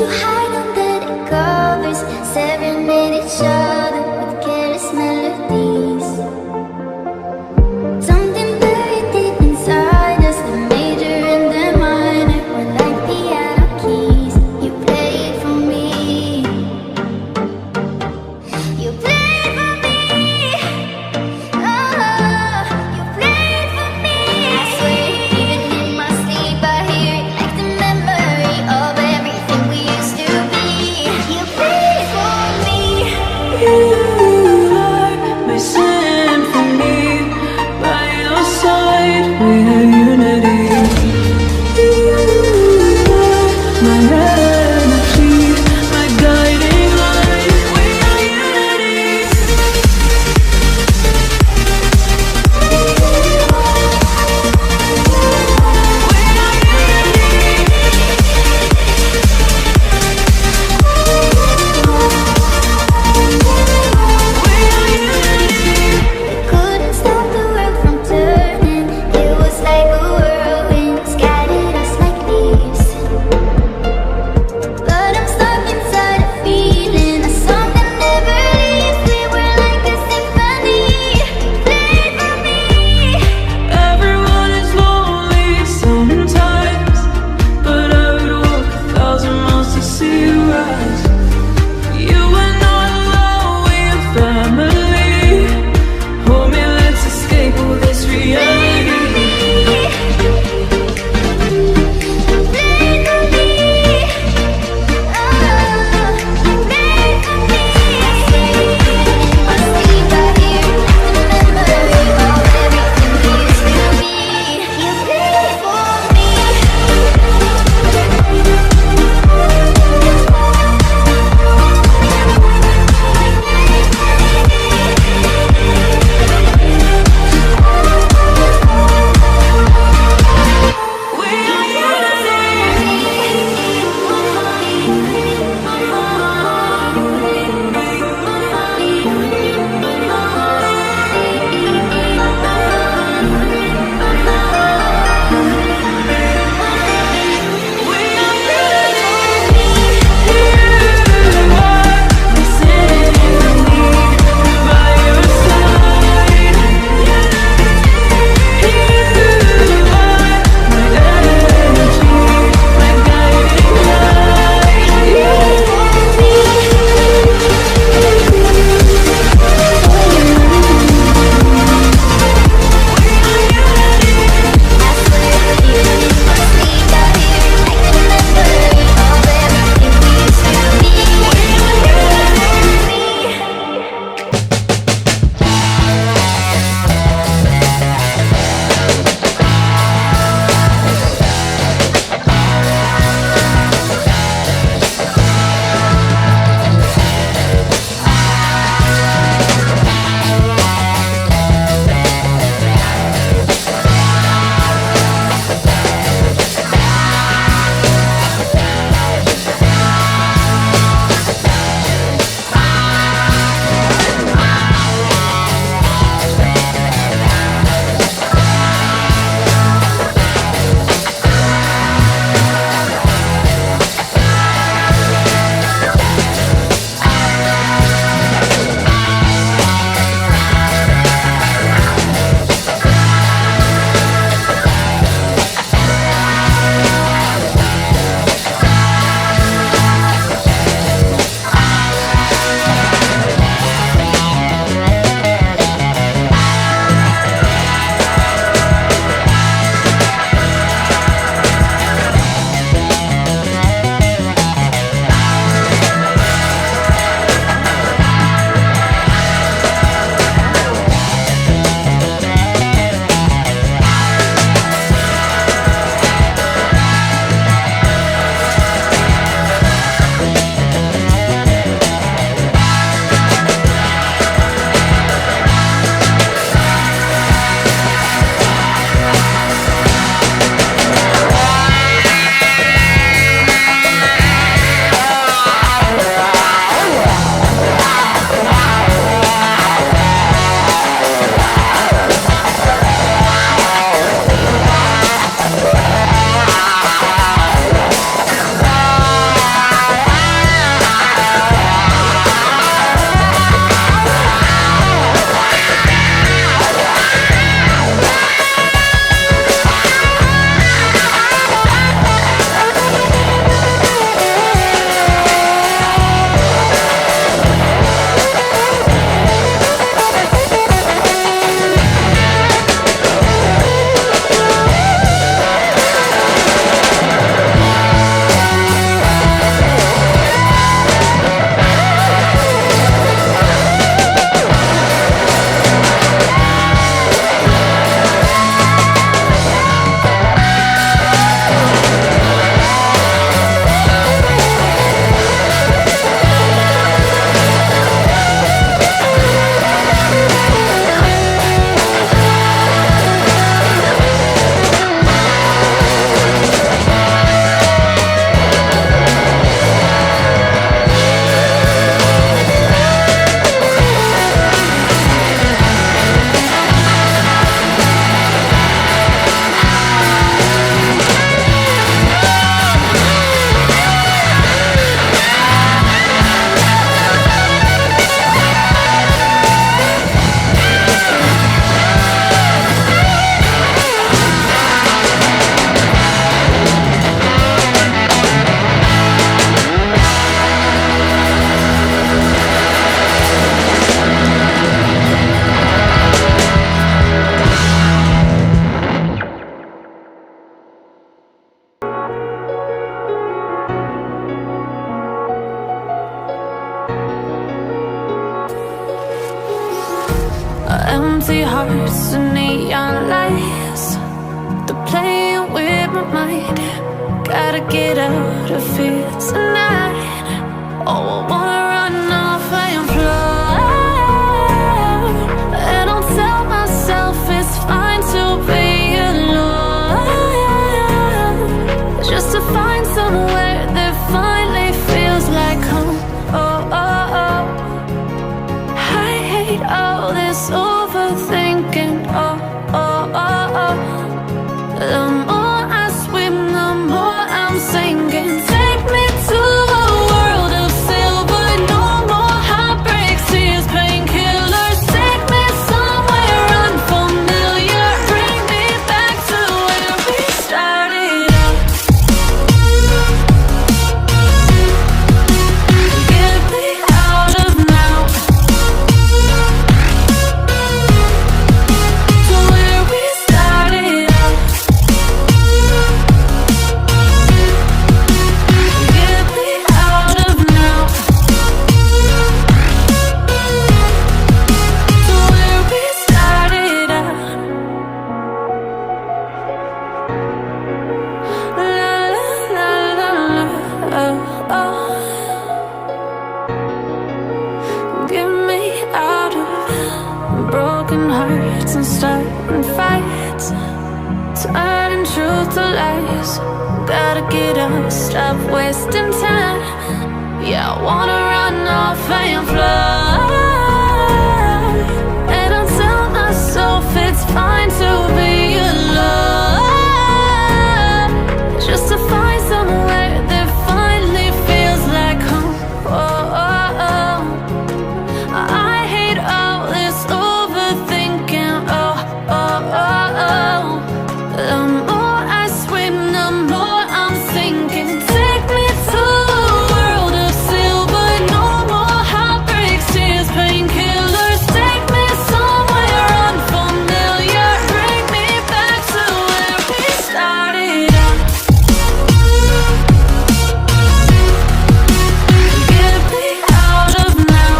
to hide under the covers, serenade each other with careless melodies. Something buried deep inside us, the major and the minor were like piano keys. You played for me. You played for me. Oh, you played for me. I swear, even in my sleep, I hear it like the memory of everything we used to be. You played for me. You are my symphony. By your side, we are unity. You are my energy, my guiding light. We are unity. Couldn't stop the world from turning. It was like a whirlwind, scattered us like leaves. Empty hearts and neon lights, they're playing with my mind. Gotta get out of here tonight. Oh, I wanna run off and fly, and I'll tell myself it's fine to be alone, just to find somewhere that finally feels like home. Oh, oh, oh. I hate all this overthinking. Oh, oh, oh, oh. The more I swim, the more I'm sinking. Take me to a world of silver, no more heartbreaks, tears, painkillers. Take me somewhere unfamiliar, bring me back to where we started out. Get me out of now, to where we started out. Get me out of now, to where we started out. La la la la la, oh, oh. Get me out of broken hearts and starting fights, turning truth to lies. Gotta get up, stop wasting time. Yeah, I wanna run off and fly, and I'll tell myself it's fine to be alone, just to find somewhere that finally feels like home. Oh, oh, oh. I hate all this overthinking. Oh, oh, oh, oh. The more I swim, the more I'm sinking. Take me to a world of silver, no more heartbreaks, tears, painkillers. Take me somewhere unfamiliar, bring me back to where we started out. Get me out of now,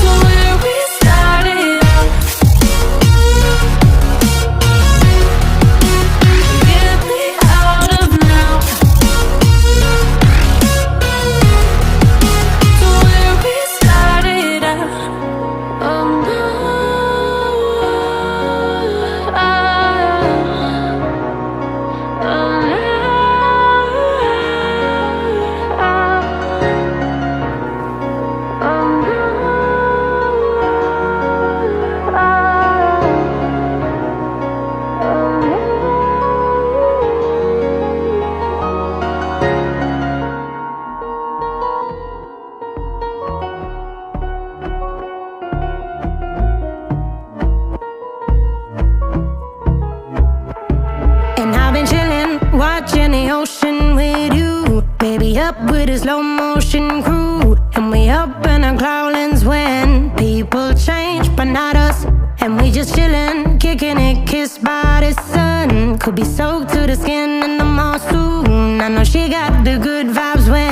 to where we started out. Get me out of now, to where we started out. Oh no, And I've been chillin', watching the ocean with you. Baby, up with a slow motion crew. And we up in our cloudlands when people change, but not us. And we just chillin', kicking it, kissed by the sun. Could be soaked to the skin in the mall soon. I know she got the good vibes when